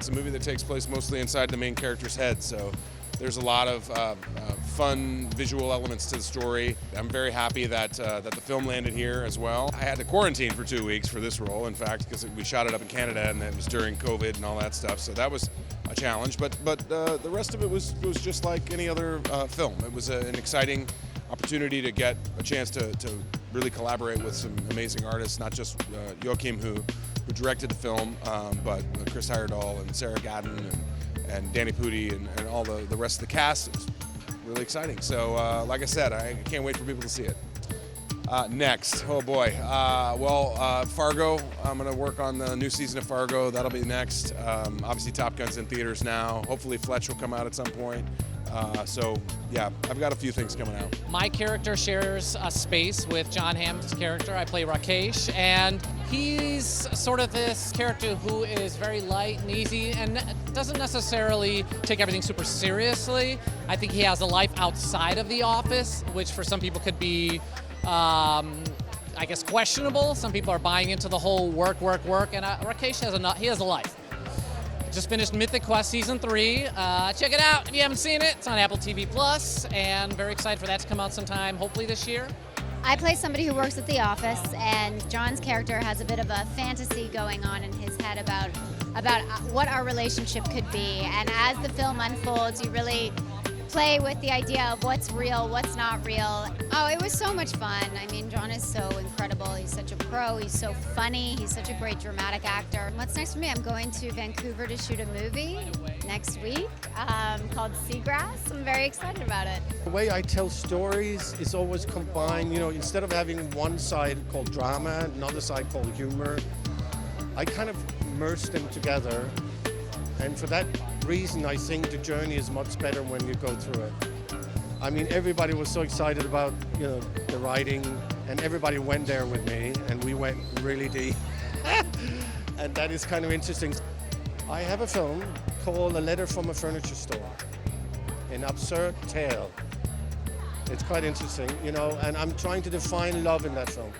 is a movie that takes place mostly inside the main character's head, so there's a lot of fun visual elements to the story. I'm very happy that the film landed here as well. I had to quarantine for 2 weeks for this role, in fact, because we shot it up in Canada and it was during COVID and all that stuff, so that was a challenge. But the rest of it was just like any other film. It was an exciting opportunity to get a chance to really collaborate with some amazing artists, not just Joachim, who directed the film, but Chris Heyerdahl and Sarah Gadon and Danny Pudi and all the rest of the cast. It was really exciting. So like I said, I can't wait for people to see it. Next, oh boy, Fargo. I'm going to work on the new season of Fargo. That'll be next. Obviously Top Gun's in theaters now. Hopefully Fletch will come out at some point. So yeah, I've got a few things coming out. My character shares a space with Jon Hamm's character. I play Rakesh, and he's sort of this character who is very light and easy and doesn't necessarily take everything super seriously. I think he has a life outside of the office, which for some people could be, I guess, questionable. Some people are buying into the whole work, and Rakesh has a life. Just finished Mythic Quest Season 3. Check it out if you haven't seen it. It's on Apple TV Plus, and very excited for that to come out sometime, hopefully this year. I play somebody who works at the office, and John's character has a bit of a fantasy going on in his head about what our relationship could be. And as the film unfolds, you really play with the idea of what's real, what's not real. Oh, it was so much fun. I mean, Jon is so incredible. He's such a pro. He's so funny. He's such a great dramatic actor. What's next for me? I'm going to Vancouver to shoot a movie next week called Seagrass. I'm very excited about it. The way I tell stories is always combined, instead of having one side called drama, another side called humor, I kind of merge them together. And for that reason, I think the journey is much better when you go through it. I mean, everybody was so excited about, the writing, and everybody went there with me, and we went really deep. And that is kind of interesting. I have a film called A Letter from a Furniture Store, an absurd tale. It's quite interesting, and I'm trying to define love in that film.